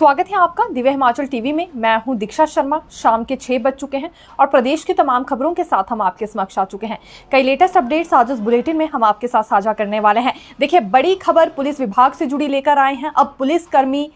स्वागत है आपका दिव्य हिमाचल टीवी में। मैं हूं दीक्षा शर्मा। शाम के 6 बज चुके हैं और प्रदेश की तमाम खबरों के साथ हम आपके समक्ष आ चुके हैं। कई लेटेस्ट अपडेट्स आज इस बुलेटिन में हम आपके साथ साझा करने वाले हैं। देखिए, बड़ी खबर पुलिस विभाग से जुड़ी लेकर आए हैं। अब पुलिसकर्मी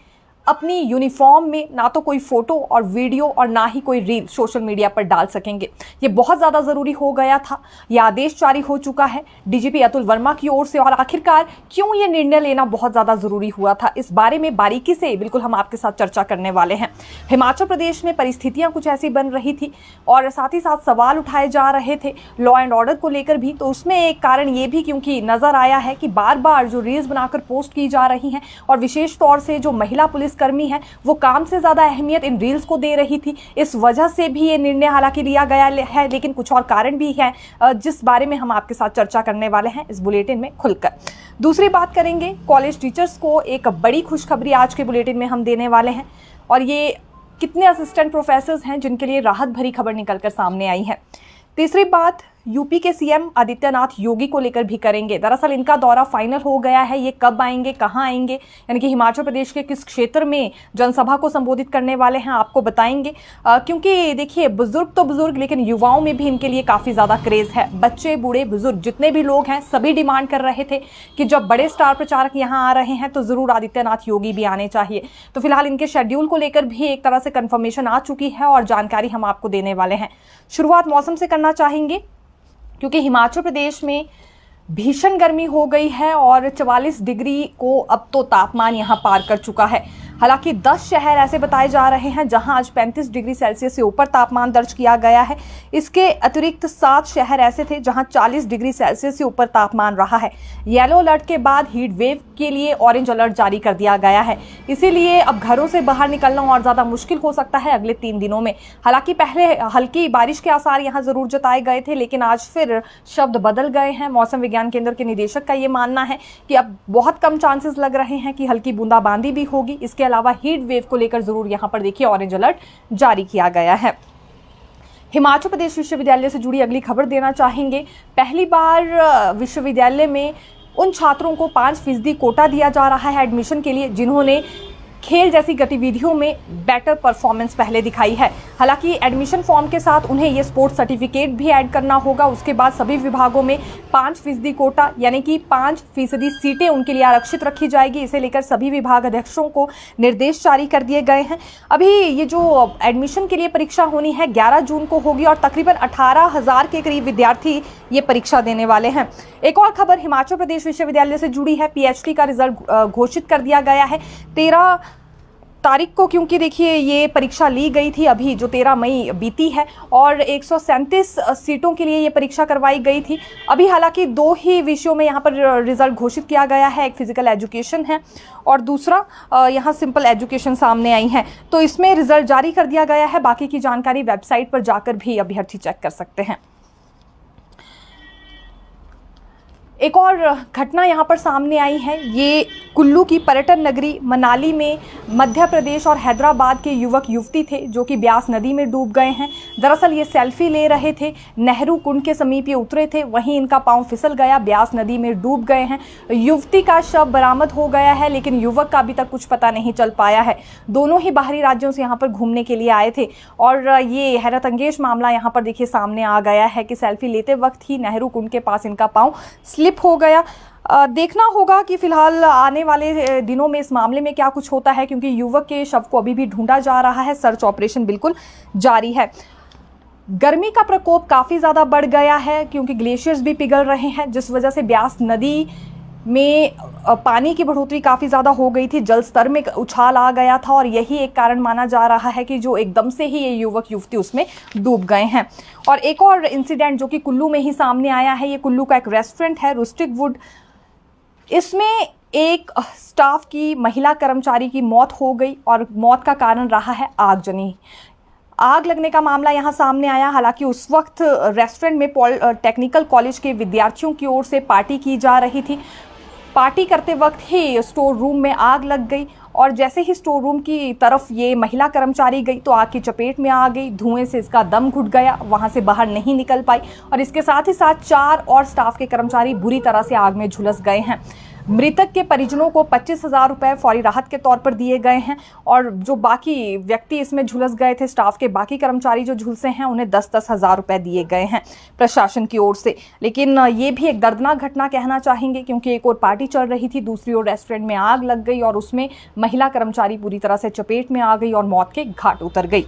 अपनी यूनिफॉर्म में ना तो कोई फोटो और वीडियो और ना ही कोई रील सोशल मीडिया पर डाल सकेंगे। ये बहुत ज़्यादा ज़रूरी हो गया था। ये आदेश जारी हो चुका है डीजीपी अतुल वर्मा की ओर से। और आखिरकार क्यों ये निर्णय लेना बहुत ज़्यादा ज़रूरी हुआ था, इस बारे में बारीकी से बिल्कुल हम आपके साथ चर्चा करने वाले हैं। हिमाचल प्रदेश में परिस्थितियाँ कुछ ऐसी बन रही थी और साथ ही साथ सवाल उठाए जा रहे थे लॉ एंड ऑर्डर को लेकर भी। तो उसमें एक कारण ये भी क्योंकि नज़र आया है कि बार बार जो रील्स बनाकर पोस्ट की जा रही हैं और विशेष तौर से जो महिला पुलिसकर्मी है वो काम से ज्यादा अहमियत इन रील्स को दे रही थी। इस वजह से भी ये निर्णय हालांकि लिया गया है, लेकिन कुछ और कारण भी है जिस बारे में हम आपके साथ चर्चा करने वाले हैं इस बुलेटिन में खुलकर। दूसरी बात करेंगे, कॉलेज टीचर्स को एक बड़ी खुशखबरी आज के बुलेटिन में हम देने वाले हैं और ये कितने असिस्टेंट प्रोफेसर्स हैं जिनके लिए राहत भरी खबर निकलकर सामने आई है। तीसरी बात, यूपी के सीएम आदित्यनाथ योगी को लेकर भी करेंगे। दरअसल इनका दौरा फाइनल हो गया है। ये कब आएंगे, कहां आएंगे, यानी कि हिमाचल प्रदेश के किस क्षेत्र में जनसभा को संबोधित करने वाले हैं, आपको बताएंगे। क्योंकि देखिए, बुजुर्ग तो बुजुर्ग, लेकिन युवाओं में भी इनके लिए काफ़ी ज़्यादा क्रेज़ है। बच्चे, बूढ़े, बुजुर्ग जितने भी लोग हैं सभी डिमांड कर रहे थे कि जब बड़े स्टार प्रचारक यहाँ आ रहे हैं तो ज़रूर आदित्यनाथ योगी भी आने चाहिए। तो फिलहाल इनके शेड्यूल को लेकर भी एक तरह से कन्फर्मेशन आ चुकी है और जानकारी हम आपको देने वाले हैं। शुरुआत मौसम से करना चाहेंगे क्योंकि हिमाचल प्रदेश में भीषण गर्मी हो गई है और 44 डिग्री को अब तो तापमान यहां पार कर चुका है। हालांकि 10 शहर ऐसे बताए जा रहे हैं जहां आज 35 डिग्री सेल्सियस से ऊपर तापमान दर्ज किया गया है। इसके अतिरिक्त 7 शहर ऐसे थे जहां 40 डिग्री सेल्सियस से ऊपर तापमान रहा है। येलो अलर्ट के बाद हीट वेव के लिए ऑरेंज अलर्ट जारी कर दिया गया है। इसीलिए अब घरों से बाहर निकलना और ज़्यादा मुश्किल हो सकता है अगले 3 दिनों में। हालांकि पहले हल्की बारिश के आसार यहाँ ज़रूर जताए गए थे, लेकिन आज फिर शब्द बदल गए हैं। मौसम विज्ञान केंद्र के निदेशक का ये मानना है कि अब बहुत कम चांसेस लग रहे हैं कि हल्की बूंदाबांदी भी होगी। इसके अलावा हीट वेव को लेकर जरूर यहां पर देखिए ऑरेंज अलर्ट जारी किया गया है। हिमाचल प्रदेश विश्वविद्यालय से जुड़ी अगली खबर देना चाहेंगे। पहली बार विश्वविद्यालय में उन छात्रों को 5% कोटा दिया जा रहा है एडमिशन के लिए जिन्होंने खेल जैसी गतिविधियों में बेटर परफॉर्मेंस पहले दिखाई है। हालांकि एडमिशन फॉर्म के साथ उन्हें ये स्पोर्ट्स सर्टिफिकेट भी ऐड करना होगा। उसके बाद सभी विभागों में 5% कोटा यानी कि 5% सीटें उनके लिए आरक्षित रखी जाएगी। इसे लेकर सभी विभाग अध्यक्षों को निर्देश जारी कर दिए गए हैं। अभी ये जो एडमिशन के लिए परीक्षा होनी है 11 जून को होगी और तकरीबन 18,000 के करीब विद्यार्थी ये परीक्षा देने वाले हैं। एक और खबर हिमाचल प्रदेश विश्वविद्यालय से जुड़ी है। पीएचडी का रिजल्ट घोषित कर दिया गया है 13 तारीख को, क्योंकि देखिए ये परीक्षा ली गई थी अभी जो 13 मई बीती है और 137 सीटों के लिए ये परीक्षा करवाई गई थी। अभी हालांकि 2 ही विषयों में यहाँ पर रिजल्ट घोषित किया गया है। एक फिजिकल एजुकेशन है और दूसरा यहाँ सिंपल एजुकेशन सामने आई है। तो इसमें रिजल्ट जारी कर दिया गया है। बाकी की जानकारी वेबसाइट पर जाकर भी अभ्यर्थी चेक कर सकते हैं। एक और घटना यहाँ पर सामने आई है। ये कुल्लू की पर्यटन नगरी मनाली में मध्य प्रदेश और हैदराबाद के युवक युवती थे जो कि ब्यास नदी में डूब गए हैं। दरअसल ये सेल्फी ले रहे थे, नेहरू कुंड के समीप ये उतरे थे, वहीं इनका पांव फिसल गया, ब्यास नदी में डूब गए हैं। युवती का शव बरामद हो गया है, लेकिन युवक का अभी तक कुछ पता नहीं चल पाया है। दोनों ही बाहरी राज्यों से यहाँ पर घूमने के लिए आए थे और ये हैरत अंगेज मामला यहाँ पर देखिए सामने आ गया है कि सेल्फी लेते वक्त ही नेहरू कुंड के पास इनका पाँव स्लिप हो गया। देखना होगा कि फिलहाल आने वाले दिनों में इस मामले में क्या कुछ होता है, क्योंकि युवक के शव को अभी भी ढूंढा जा रहा है। सर्च ऑपरेशन बिल्कुल जारी है। गर्मी का प्रकोप काफ़ी ज़्यादा बढ़ गया है क्योंकि ग्लेशियर्स भी पिघल रहे हैं, जिस वजह से ब्यास नदी में पानी की बढ़ोतरी काफ़ी ज़्यादा हो गई थी। जल स्तर में उछाल आ गया था और यही एक कारण माना जा रहा है कि जो एकदम से ही ये युवक युवती उसमें डूब गए हैं। और एक और इंसिडेंट जो कि कुल्लू में ही सामने आया है। ये कुल्लू का एक रेस्टोरेंट है रुस्टिक वुड। इसमें एक स्टाफ की महिला कर्मचारी की मौत हो गई और मौत का कारण रहा है आगजनी। आग लगने का मामला यहाँ सामने आया। हालांकि उस वक्त रेस्टोरेंट में टेक्निकल कॉलेज के विद्यार्थियों की ओर से पार्टी की जा रही थी। पार्टी करते वक्त ही स्टोर रूम में आग लग गई और जैसे ही स्टोर रूम की तरफ ये महिला कर्मचारी गई तो आग की चपेट में आ गई। धुएं से इसका दम घुट गया, वहां से बाहर नहीं निकल पाई और इसके साथ ही साथ 4 और स्टाफ के कर्मचारी बुरी तरह से आग में झुलस गए हैं। मृतक के परिजनों को 25,000 रुपए फौरी राहत के तौर पर दिए गए हैं और जो बाकी व्यक्ति इसमें झुलस गए थे, स्टाफ के बाकी कर्मचारी जो झुलसे हैं, उन्हें 10-10 हज़ार रुपए दिए गए हैं प्रशासन की ओर से। लेकिन ये भी एक दर्दनाक घटना कहना चाहेंगे, क्योंकि एक और पार्टी चल रही थी, दूसरी ओर रेस्टोरेंट में आग लग गई और उसमें महिला कर्मचारी पूरी तरह से चपेट में आ गई और मौत के घाट उतर गई।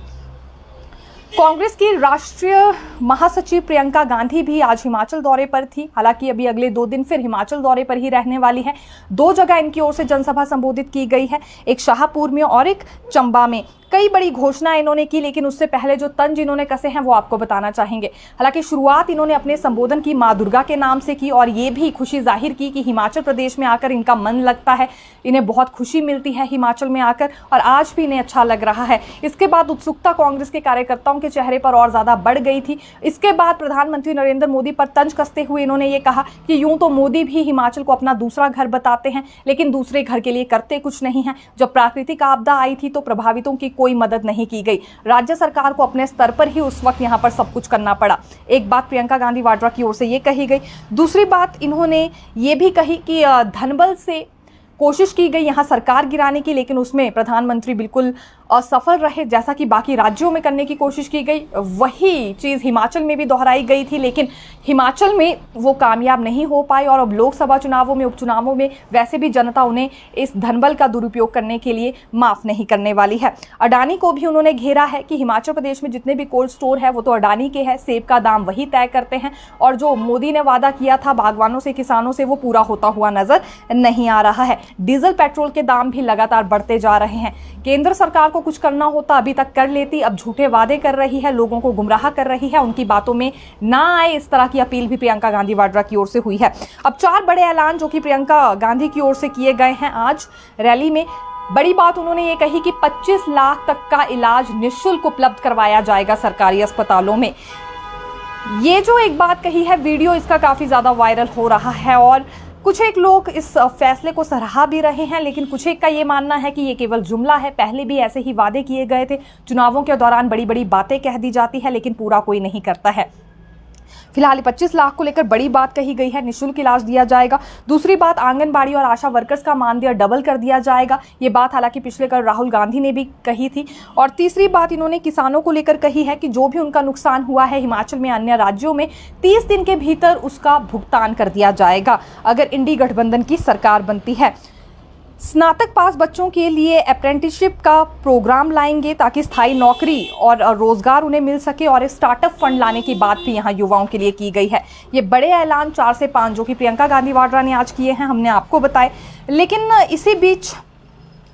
कांग्रेस की राष्ट्रीय महासचिव प्रियंका गांधी भी आज हिमाचल दौरे पर थी। हालांकि अभी अगले 2 दिन फिर हिमाचल दौरे पर ही रहने वाली है। 2 जगह इनकी ओर से जनसभा संबोधित की गई है, एक शाहपुर में और एक चंबा में। कई बड़ी घोषणाएं इन्होंने की, लेकिन उससे पहले जो तंज इन्होंने कसे हैं वो आपको बताना चाहेंगे। हालांकि शुरुआत इन्होंने अपने संबोधन की मां दुर्गा के नाम से की और ये भी खुशी जाहिर की कि हिमाचल प्रदेश में आकर इनका मन लगता है, इन्हें बहुत खुशी मिलती है हिमाचल में आकर और आज भी इन्हें अच्छा लग रहा है। इसके बाद उत्सुकता कांग्रेस के कार्यकर्ताओं के चेहरे पर और ज्यादा बढ़ गई थी। इसके बाद प्रधानमंत्री नरेंद्र मोदी पर तंज कसते हुए इन्होंने ये कहा कि यूं तो मोदी भी हिमाचल को अपना दूसरा घर बताते हैं, लेकिन दूसरे घर के लिए करते कुछ नहीं है। जब प्राकृतिक आपदा आई थी तो प्रभावितों की कोई मदद नहीं की गई। राज्य सरकार को अपने स्तर पर ही उस वक्त यहां पर सब कुछ करना पड़ा। एक बात प्रियंका गांधी वाड्रा की ओर से ये कही गई। दूसरी बात इन्होंने ये भी कही कि धनबल से कोशिश की गई यहां सरकार गिराने की, लेकिन उसमें प्रधानमंत्री बिल्कुल असफल रहे। जैसा कि बाकी राज्यों में करने की कोशिश की गई, वही चीज़ हिमाचल में भी दोहराई गई थी, लेकिन हिमाचल में वो कामयाब नहीं हो पाई और अब लोकसभा चुनावों में, उपचुनावों में वैसे भी जनता उन्हें इस धनबल का दुरुपयोग करने के लिए माफ़ नहीं करने वाली है। अडानी को भी उन्होंने घेरा है कि हिमाचल प्रदेश में जितने भी कोल्ड स्टोर है वो तो अडानी के हैं, सेब का दाम वही तय करते हैं और जो मोदी ने वादा किया था बागवानों से, किसानों से, वो पूरा होता हुआ नजर नहीं आ रहा है। डीजल पेट्रोल के दाम भी लगातार बढ़ते जा रहे हैं। केंद्र सरकार को कुछ करना होता अभी तक कर लेती, अब झूठे वादे कर रही है, लोगों को गुमराह कर रही है, उनकी बातों में ना आए, इस तरह की अपील भी प्रियंका गांधी वाड्रा की ओर से हुई है। अब 4 बड़े ऐलान जो कि प्रियंका गांधी की ओर से किए गए हैं आज रैली में। बड़ी बात उन्होंने ये कही कि 25 लाख तक का इलाज निःशुल्क उपलब्ध करवाया जाएगा सरकारी अस्पतालों में। ये जो एक बात कही है, वीडियो इसका काफी ज्यादा वायरल हो रहा है और कुछ एक लोग इस फैसले को सराहा भी रहे हैं, लेकिन कुछ एक का ये मानना है कि ये केवल जुमला है। पहले भी ऐसे ही वादे किए गए थे, चुनावों के दौरान बड़ी बड़ी बातें कह दी जाती है, लेकिन पूरा कोई नहीं करता है। फिलहाल 25 लाख को लेकर बड़ी बात कही गई है, निःशुल्क इलाज दिया जाएगा। दूसरी बात, आंगनबाड़ी और आशा वर्कर्स का मानदेय डबल कर दिया जाएगा। ये बात हालांकि पिछले कल राहुल गांधी ने भी कही थी। और तीसरी बात इन्होंने किसानों को लेकर कही है कि जो भी उनका नुकसान हुआ है हिमाचल में, अन्य राज्यों में, 30 दिन के भीतर उसका भुगतान कर दिया जाएगा अगर इंडी गठबंधन की सरकार बनती है। स्नातक पास बच्चों के लिए अप्रेंटिसशिप का प्रोग्राम लाएंगे ताकि स्थायी नौकरी और रोजगार उन्हें मिल सके और स्टार्टअप फंड लाने की बात भी यहाँ युवाओं के लिए की गई है। ये बड़े ऐलान 4 से 5 जो कि प्रियंका गांधी वाड्रा ने आज किए हैं, हमने आपको बताए। लेकिन इसी बीच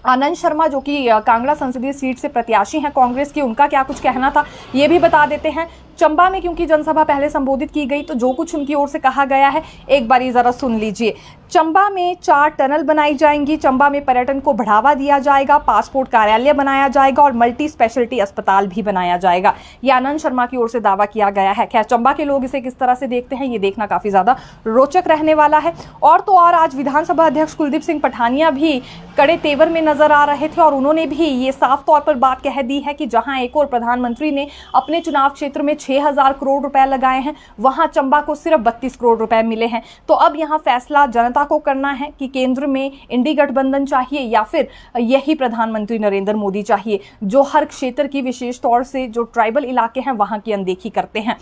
आनंद शर्मा जो कि कांगड़ा संसदीय सीट से प्रत्याशी हैं कांग्रेस की, उनका क्या कुछ कहना था ये भी बता देते हैं। चंबा में क्योंकि जनसभा पहले संबोधित की गई तो जो कुछ उनकी ओर से कहा गया है एक बारी जरा सुन लीजिए। चंबा में 4 टनल बनाई जाएंगी, चंबा में पर्यटन को बढ़ावा दिया जाएगा, पासपोर्ट कार्यालय बनाया जाएगा और मल्टी स्पेशलिटी अस्पताल भी बनाया जाएगा। ये आनंद शर्मा की ओर से दावा किया गया है। खैर, चंबा के लोग इसे किस तरह से देखते हैं ये देखना काफी ज्यादा रोचक रहने वाला है। और तो और आज विधानसभा अध्यक्ष कुलदीप सिंह पठानिया भी कड़े तेवर में नजर आ रहे थे और उन्होंने भी ये साफ तौर पर बात कह दी है कि जहां एक और प्रधानमंत्री ने अपने चुनाव क्षेत्र में 6,000 करोड़ रुपए लगाए हैं, वहां चंबा को सिर्फ 32 करोड़ रुपए मिले हैं। तो अब यहां फैसला जनता को करना है कि केंद्र में इंडी गठबंधन चाहिए या फिर यही प्रधानमंत्री नरेंद्र मोदी चाहिए, जो हर क्षेत्र की, विशेष तौर से जो ट्राइबल इलाके हैं वहां की अनदेखी करते हैं।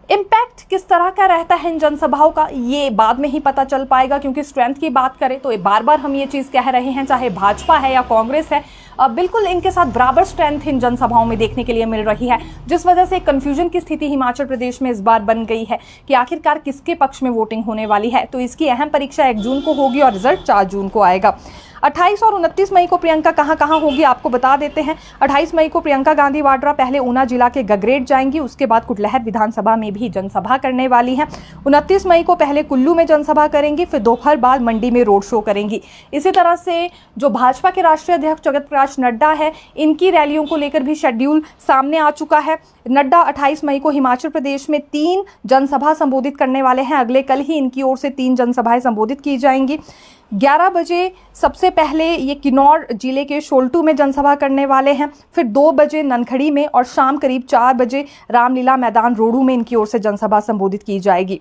इम्पैक्ट किस तरह का रहता है इन जनसभाओं का ये बाद में ही पता चल पाएगा, क्योंकि स्ट्रेंथ की बात करें तो बार बार हम ये चीज़ कह रहे हैं, चाहे भाजपा है या कांग्रेस है, बिल्कुल इनके साथ बराबर स्ट्रेंथ इन जनसभाओं में देखने के लिए मिल रही है, जिस वजह से कंफ्यूजन की स्थिति हिमाचल प्रदेश में इस बार बन गई है कि आखिरकार किसके पक्ष में वोटिंग होने वाली है। तो इसकी अहम परीक्षा 1 जून को होगी और रिजल्ट 4 जून को आएगा। 28 और 29 मई को प्रियंका कहां होगी आपको बता देते हैं। 28 मई को प्रियंका गांधी वाड्रा पहले ऊना जिला के गगरेट जाएंगी, उसके बाद कुटलहर विधानसभा में भी जनसभा करने वाली हैं। 29 मई को पहले कुल्लू में जनसभा करेंगी, फिर दोपहर बाद मंडी में रोड शो करेंगी। इसी तरह से जो भाजपा के राष्ट्रीय अध्यक्ष जगत प्रकाश नड्डा है, इनकी रैलियों को लेकर भी शेड्यूल सामने आ चुका है। नड्डा 28 मई को हिमाचल प्रदेश में 3 जनसभा संबोधित करने वाले हैं। अगले कल ही इनकी ओर से 3 जनसभाएं संबोधित की जाएंगी। 11 बजे सबसे पहले ये किन्नौर जिले के शोल्टू में जनसभा करने वाले हैं, फिर 2 बजे ननखड़ी में और शाम करीब 4 बजे रामलीला मैदान रोडू में इनकी ओर से जनसभा संबोधित की जाएगी।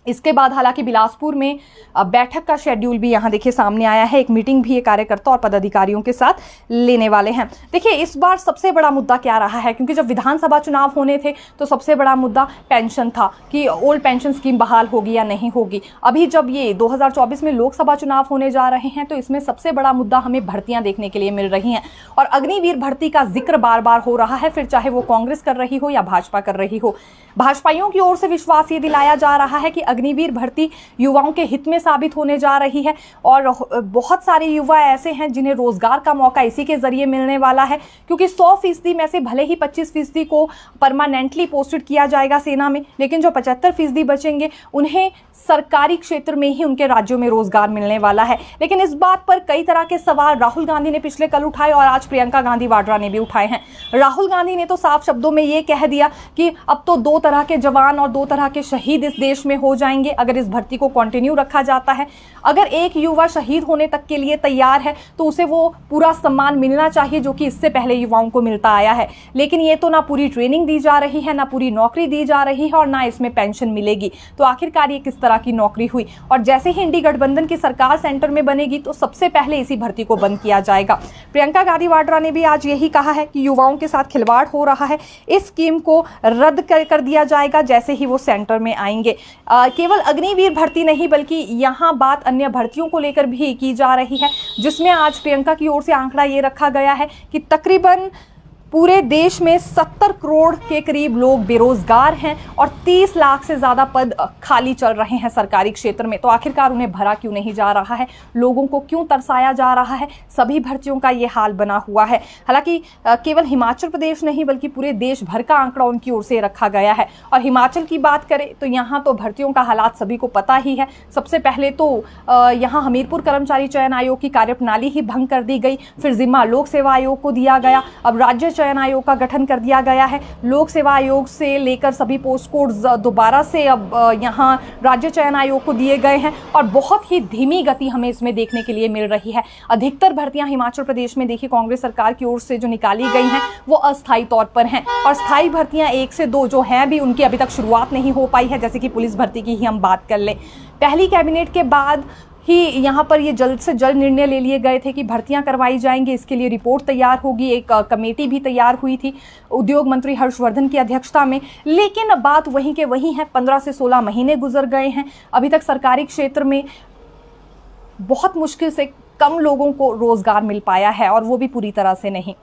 इसके बाद हालांकि बिलासपुर में बैठक का शेड्यूल भी यहाँ देखिए सामने आया है। एक मीटिंग भी ये कार्यकर्ता और पदाधिकारियों के साथ लेने वाले हैं। देखिए इस बार सबसे बड़ा मुद्दा क्या रहा है, क्योंकि जब विधानसभा चुनाव होने थे तो सबसे बड़ा मुद्दा पेंशन था कि ओल्ड पेंशन स्कीम बहाल होगी या नहीं होगी। अभी जब ये 2024 में लोकसभा चुनाव होने जा रहे हैं तो इसमें सबसे बड़ा मुद्दा हमें भर्तियां देखने के लिए मिल रही हैं और अग्निवीर भर्ती का जिक्र बार बार हो रहा है, फिर चाहे वो कांग्रेस कर रही हो या भाजपा कर रही हो। भाजपाइयों की ओर से विश्वास ये दिलाया जा रहा है कि अग्निवीर भर्ती युवाओं के हित में साबित होने जा रही है और बहुत सारे युवा ऐसे हैं जिन्हें रोजगार का मौका इसी के जरिए मिलने वाला है, क्योंकि 100% में से भले ही 25% को परमानेंटली पोस्टेड किया जाएगा सेना में, लेकिन जो 75% बचेंगे उन्हें सरकारी क्षेत्र में ही उनके राज्यों में रोजगार मिलने वाला है। लेकिन इस बात पर कई तरह के सवाल राहुल गांधी ने पिछले कल उठाए और आज प्रियंका गांधी वाड्रा ने भी उठाए हैं। राहुल गांधी ने तो साफ शब्दों में ये कह दिया कि अब तो 2 तरह के जवान और 2 तरह के शहीद इस देश में हो जाएंगे अगर इस भर्ती को कंटिन्यू रखा जाता है। अगर एक युवा शहीद होने तक के लिए तैयार है तो उसे वो पूरा सम्मान मिलना चाहिए जो कि इससे पहले युवाओं को मिलता आया है। लेकिन ये तो ना पूरी ट्रेनिंग दी जा रही है, ना पूरी नौकरी दी जा रही है और ना इसमें पेंशन मिलेगी। तो आखिरकार ये किस तरह की नौकरी हुई? और जैसे ही इंडी गठबंधन की सरकार सेंटर में बनेगी तो सबसे पहले इसी भर्ती को बंद किया जाएगा। प्रियंका गांधी वाड्रा ने भी आज यही कहा है कि युवाओं के साथ खिलवाड़ हो रहा है, इस स्कीम को रद्द कर दिया जाएगा जैसे ही वो सेंटर में आएंगे। केवल अग्निवीर भर्ती नहीं बल्कि यहाँ बात अन्य भर्तियों को लेकर भी की जा रही है, जिसमें आज प्रियंका की ओर से आंकड़ा ये रखा गया है कि तकरीबन पूरे देश में 70 करोड़ के करीब लोग बेरोजगार हैं और 30 लाख से ज़्यादा पद खाली चल रहे हैं सरकारी क्षेत्र में। तो आखिरकार उन्हें भरा क्यों नहीं जा रहा है, लोगों को क्यों तरसाया जा रहा है? सभी भर्तियों का ये हाल बना हुआ है। हालांकि केवल हिमाचल प्रदेश नहीं बल्कि पूरे देश भर का आंकड़ा उनकी ओर से रखा गया है। और हिमाचल की बात करें तो यहाँ तो भर्तियों का हालात सभी को पता ही है। सबसे पहले तो यहाँ हमीरपुर कर्मचारी चयन आयोग की कार्यप्रणाली ही भंग कर दी गई, फिर जिम्मा लोक सेवा आयोग को दिया गया। अब राज्य चयन आयोग का गठन कर दिया गया है। लोक सेवा आयोग से लेकर सभी पोस्ट कोड दोबारा से अब यहाँ राज्य चयन आयोग को दिए गए हैं और बहुत ही धीमी गति हमें इसमें देखने के लिए मिल रही है। अधिकतर भर्तियां हिमाचल प्रदेश में देखिए कांग्रेस सरकार की ओर से जो निकाली गई हैं वो अस्थायी तौर पर हैं और स्थायी भर्तियां 1 से 2 जो हैं भी उनकी अभी तक शुरुआत नहीं हो पाई है। जैसे कि पुलिस भर्ती की ही हम बात कर लें, पहली कैबिनेट के बाद ही यहाँ पर ये जल्द से जल्द निर्णय ले लिए गए थे कि भर्तियां करवाई जाएंगी। इसके लिए रिपोर्ट तैयार होगी, एक कमेटी भी तैयार हुई थी उद्योग मंत्री हर्षवर्धन की अध्यक्षता में। लेकिन बात वहीं के वहीं है, 15 से 16 महीने गुजर गए हैं, अभी तक सरकारी क्षेत्र में बहुत मुश्किल से कम लोगों को रोजगार मिल पाया है और वो भी पूरी तरह से नहीं।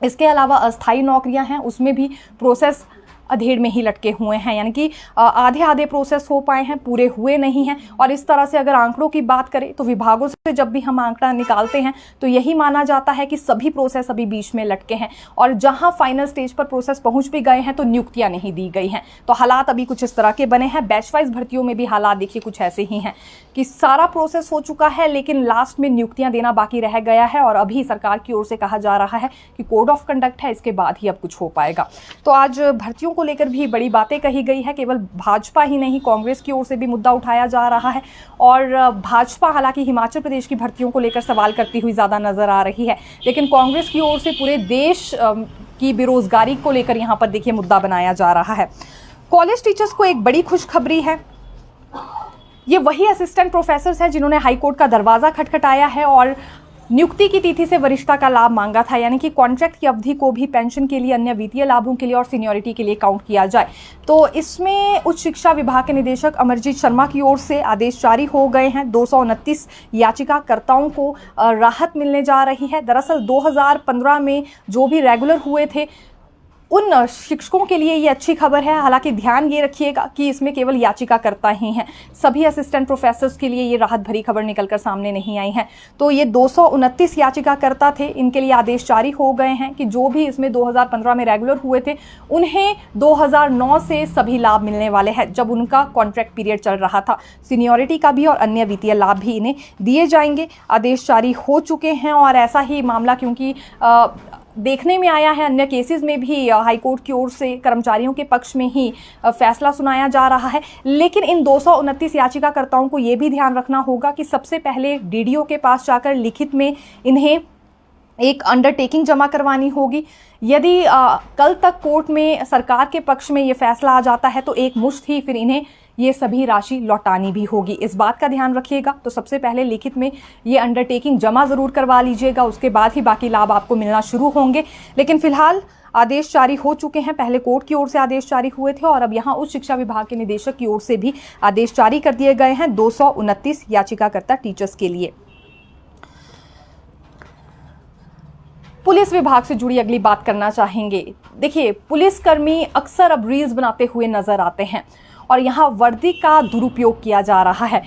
इसके अलावा अस्थायी नौकरियां हैं, उसमें भी प्रोसेस अधेड़ में ही लटके हुए हैं, यानी कि आधे प्रोसेस हो पाए हैं, पूरे हुए नहीं हैं। और इस तरह से अगर आंकड़ों की बात करें तो विभागों से जब भी हम आंकड़ा निकालते हैं तो यही माना जाता है कि सभी प्रोसेस अभी बीच में लटके हैं और जहां फाइनल स्टेज पर प्रोसेस पहुंच भी गए हैं तो नियुक्तियां नहीं दी गई हैं। तो हालात अभी कुछ इस तरह के बने हैं। बैच वाइज भर्तियों में भी हालात देखिए कुछ ऐसे ही हैं कि सारा प्रोसेस हो चुका है लेकिन लास्ट में नियुक्तियां देना बाकी रह गया है और अभी सरकार की ओर से कहा जा रहा है कि कोड ऑफ कंडक्ट है, इसके बाद ही अब कुछ हो पाएगा। तो आज भर्तियों को लेकर भी बड़ी बातें कही गई है। केवल भाजपा ही नहीं, कांग्रेस की ओर से भी मुद्दा उठाया जा रहा है और भाजपा हालांकि हिमाचल प्रदेश की भर्तियों को लेकर सवाल करती हुई ज़्यादा नजर आ रही है, लेकिन कांग्रेस की ओर से पूरे देश की बेरोजगारी को लेकर यहाँ पर देखिए मुद्दा बनाया जा रहा है। कॉलेज टीचर्स को एक बड़ी खुशखबरी है। ये वही असिस्टेंट प्रोफेसर्स हैं जिन्होंने हाईकोर्ट का दरवाज़ा खटखटाया है और नियुक्ति की तिथि से वरिष्ठता का लाभ मांगा था, यानी कि कॉन्ट्रैक्ट की अवधि को भी पेंशन के लिए, अन्य वित्तीय लाभों के लिए और सीनियरिटी के लिए काउंट किया जाए। तो इसमें उच्च शिक्षा विभाग के निदेशक अमरजीत शर्मा की ओर से आदेश जारी हो गए हैं। 229 याचिकाकर्ताओं को राहत मिलने जा रही है। दरअसल 2015 में जो भी रेगुलर हुए थे उन शिक्षकों के लिए ये अच्छी खबर है। हालांकि ध्यान ये रखिएगा कि इसमें केवल याचिकाकर्ता ही हैं, सभी असिस्टेंट प्रोफेसर्स के लिए ये राहत भरी खबर निकलकर सामने नहीं आई है। तो ये 229 याचिकाकर्ता थे, इनके लिए आदेश जारी हो गए हैं कि जो भी इसमें 2015 में रेगुलर हुए थे उन्हें 2009 से सभी लाभ मिलने वाले हैं जब उनका कॉन्ट्रैक्ट पीरियड चल रहा था। सीनियरिटी का भी और अन्य वित्तीय लाभ भी इन्हें दिए जाएंगे। आदेश जारी हो चुके हैं और ऐसा ही मामला क्योंकि देखने में आया है, अन्य केसेस में भी हाईकोर्ट की ओर से कर्मचारियों के पक्ष में ही फैसला सुनाया जा रहा है। लेकिन इन 229 याचिकाकर्ताओं को ये भी ध्यान रखना होगा कि सबसे पहले डीडीओ के पास जाकर लिखित में इन्हें एक अंडरटेकिंग जमा करवानी होगी। यदि कल तक कोर्ट में सरकार के पक्ष में ये फैसला आ जाता है तो एक मुश्त ही फिर इन्हें ये सभी राशि लौटानी भी होगी। इस बात का ध्यान रखिएगा। तो सबसे पहले लिखित में ये अंडरटेकिंग जमा ज़रूर करवा लीजिएगा, उसके बाद ही बाकी लाभ आपको मिलना शुरू होंगे। लेकिन फिलहाल आदेश जारी हो चुके हैं। पहले कोर्ट की ओर से आदेश जारी हुए थे और अब यहाँ उच्च शिक्षा विभाग के निदेशक की ओर से भी आदेश जारी कर दिए गए हैं 229 याचिकाकर्ता टीचर्स के लिए। पुलिस विभाग से जुड़ी अगली बात करना चाहेंगे। देखिए, पुलिसकर्मी अक्सर अब रील्स बनाते हुए नजर आते हैं और यहाँ वर्दी का दुरुपयोग किया जा रहा है।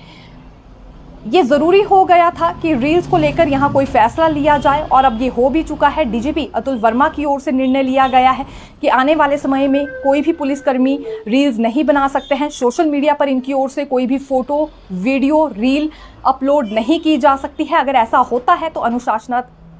ये जरूरी हो गया था कि रील्स को लेकर यहाँ कोई फैसला लिया जाए और अब ये हो भी चुका है। डीजीपी अतुल वर्मा की ओर से निर्णय लिया गया है कि आने वाले समय में कोई भी पुलिसकर्मी रील्स नहीं बना सकते हैं। सोशल मीडिया पर इनकी ओर से कोई भी फोटो, वीडियो, रील अपलोड नहीं की जा सकती है। अगर ऐसा होता है तो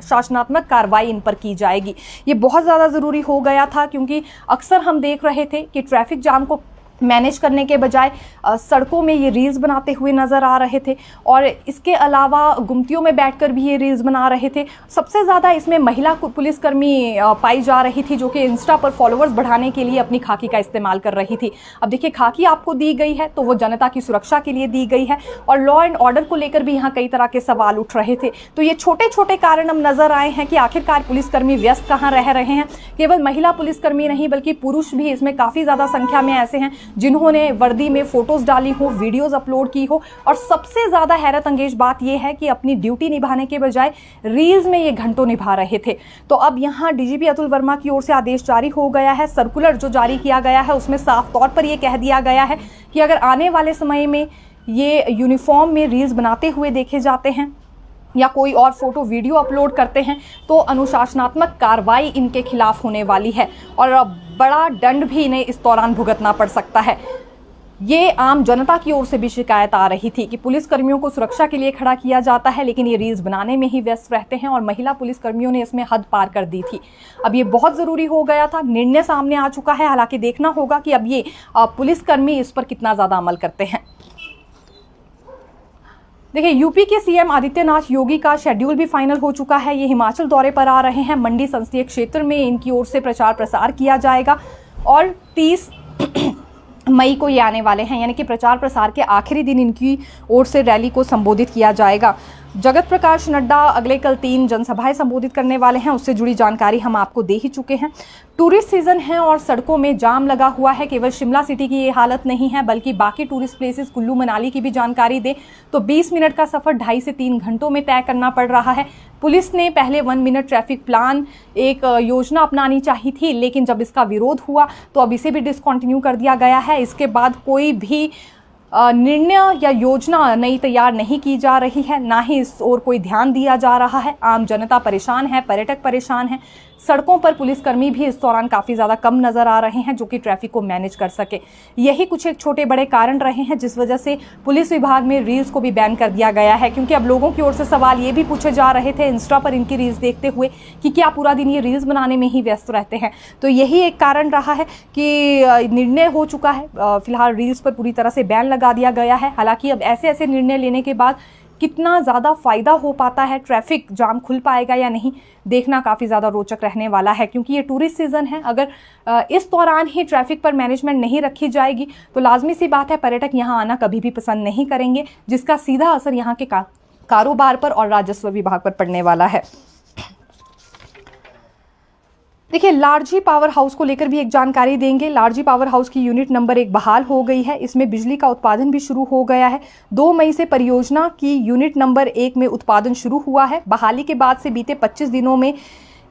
शासनात्मक कार्रवाई इन पर की जाएगी। ये बहुत ज़्यादा ज़रूरी हो गया था क्योंकि अक्सर हम देख रहे थे कि ट्रैफिक जाम को मैनेज करने के बजाय सड़कों में ये रील्स बनाते हुए नज़र आ रहे थे और इसके अलावा गुमटियों में बैठकर भी ये रील्स बना रहे थे। सबसे ज़्यादा इसमें महिला पुलिसकर्मी पाई जा रही थी जो कि इंस्टा पर फॉलोअर्स बढ़ाने के लिए अपनी खाकी का इस्तेमाल कर रही थी। अब देखिए, खाकी आपको दी गई है तो वो जनता की सुरक्षा के लिए दी गई है और लॉ एंड ऑर्डर को लेकर भी यहाँ कई तरह के सवाल उठ रहे थे। तो ये छोटे छोटे कारण अब नज़र आए हैं कि आखिरकार पुलिसकर्मी व्यस्त कहाँ रह रहे हैं। केवल महिला पुलिसकर्मी नहीं बल्कि पुरुष भी इसमें काफ़ी ज़्यादा संख्या में ऐसे हैं जिन्होंने वर्दी में फोटोज डाली हो, वीडियोस अपलोड की हो और सबसे ज़्यादा हैरत अंगेज बात यह है कि अपनी ड्यूटी निभाने के बजाय रील्स में ये घंटों निभा रहे थे। तो अब यहाँ डीजीपी अतुल वर्मा की ओर से आदेश जारी हो गया है। सर्कुलर जो जारी किया गया है उसमें साफ तौर पर यह कह दिया गया है कि अगर आने वाले समय में ये यूनिफॉर्म में रील्स बनाते हुए देखे जाते हैं या कोई और फोटो वीडियो अपलोड करते हैं तो अनुशासनात्मक कार्रवाई इनके खिलाफ होने वाली है और बड़ा दंड भी इन्हें इस दौरान भुगतना पड़ सकता है। ये आम जनता की ओर से भी शिकायत आ रही थी कि पुलिसकर्मियों को सुरक्षा के लिए खड़ा किया जाता है लेकिन ये रील्स बनाने में ही व्यस्त रहते हैं और महिला पुलिसकर्मियों ने इसमें हद पार कर दी थी। अब ये बहुत ज़रूरी हो गया था, निर्णय सामने आ चुका है। हालांकि देखना होगा कि अब ये पुलिसकर्मी इस पर कितना ज़्यादा अमल करते हैं। देखिए, यूपी के सीएम आदित्यनाथ योगी का शेड्यूल भी फाइनल हो चुका है। ये हिमाचल दौरे पर आ रहे हैं। मंडी संसदीय क्षेत्र में इनकी ओर से प्रचार प्रसार किया जाएगा और 30 मई को ये आने वाले हैं, यानी कि प्रचार प्रसार के आखिरी दिन इनकी ओर से रैली को संबोधित किया जाएगा। जगत प्रकाश नड्डा अगले कल 3 जनसभाएं संबोधित करने वाले हैं। उससे जुड़ी जानकारी हम आपको दे ही चुके हैं। टूरिस्ट सीजन है और सड़कों में जाम लगा हुआ है। केवल शिमला सिटी की ये हालत नहीं है बल्कि बाकी टूरिस्ट प्लेसेस कुल्लू मनाली की भी जानकारी दे तो 20 मिनट का सफर 2.5 से 3 घंटों में तय करना पड़ रहा है। पुलिस ने पहले 1 मिनट ट्रैफिक प्लान एक योजना अपनानी चाहिए थी लेकिन जब इसका विरोध हुआ तो अब इसे भी डिसकंटिन्यू कर दिया गया है। इसके बाद कोई भी निर्णय या योजना नई तैयार नहीं की जा रही है, ना ही इस ओर कोई ध्यान दिया जा रहा है। आम जनता परेशान है, पर्यटक परेशान है। सड़कों पर पुलिसकर्मी भी इस दौरान काफ़ी ज़्यादा कम नज़र आ रहे हैं जो कि ट्रैफिक को मैनेज कर सके। यही कुछ एक छोटे बड़े कारण रहे हैं जिस वजह से पुलिस विभाग में रील्स को भी बैन कर दिया गया है। क्योंकि अब लोगों की ओर से सवाल ये भी पूछे जा रहे थे इंस्टा पर इनकी रील्स देखते हुए कि क्या पूरा दिन ये रील्स बनाने में ही व्यस्त रहते हैं। तो यही एक कारण रहा है कि निर्णय हो चुका है। फिलहाल रील्स पर पूरी तरह से बैन लगा दिया गया है। हालांकि अब ऐसे ऐसे निर्णय लेने के बाद कितना ज़्यादा फ़ायदा हो पाता है, ट्रैफिक जाम खुल पाएगा या नहीं, देखना काफ़ी ज़्यादा रोचक रहने वाला है। क्योंकि ये टूरिस्ट सीज़न है, अगर इस दौरान ही ट्रैफिक पर मैनेजमेंट नहीं रखी जाएगी तो लाजमी सी बात है पर्यटक यहाँ आना कभी भी पसंद नहीं करेंगे, जिसका सीधा असर यहाँ के कारोबार पर और राजस्व विभाग पर पड़ने वाला है। देखिए, लारजी पावर हाउस को लेकर भी एक जानकारी देंगे। लारजी पावर हाउस की यूनिट नंबर 1 बहाल हो गई है। इसमें बिजली का उत्पादन भी शुरू हो गया है। 2 मई से परियोजना की यूनिट नंबर 1 में उत्पादन शुरू हुआ है। बहाली के बाद से बीते 25 दिनों में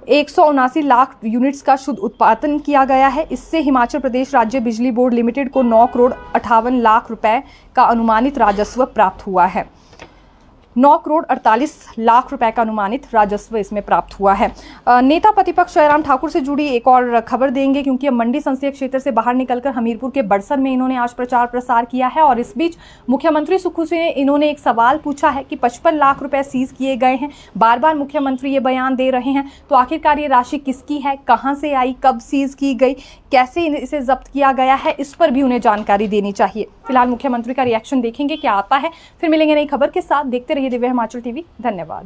179 लाख यूनिट्स का शुद्ध उत्पादन किया गया है। इससे हिमाचल प्रदेश राज्य बिजली बोर्ड लिमिटेड को 9 करोड़ 58 लाख रुपए का अनुमानित राजस्व प्राप्त हुआ है। 9 करोड़ 48 लाख रुपए का अनुमानित राजस्व इसमें प्राप्त हुआ है। नेता प्रतिपक्ष जयराम ठाकुर से जुड़ी एक और खबर देंगे क्योंकि अब मंडी संसदीय क्षेत्र से बाहर निकलकर हमीरपुर के बड़सर में इन्होंने आज प्रचार प्रसार किया है और इस बीच मुख्यमंत्री सुक्खू से इन्होंने एक सवाल पूछा है कि 55 लाख रुपए सीज किए गए हैं। बार बार मुख्यमंत्री ये बयान दे रहे हैं, तो आखिरकार ये राशि किसकी है, कहाँ से आई, कब सीज की गई, कैसे इसे जब्त किया गया है, इस पर भी उन्हें जानकारी देनी चाहिए। फिलहाल मुख्यमंत्री का रिएक्शन देखेंगे क्या आता है। फिर मिलेंगे नई खबर के साथ। देखते रहिए दिव्य हिमाचल टीवी। धन्यवाद।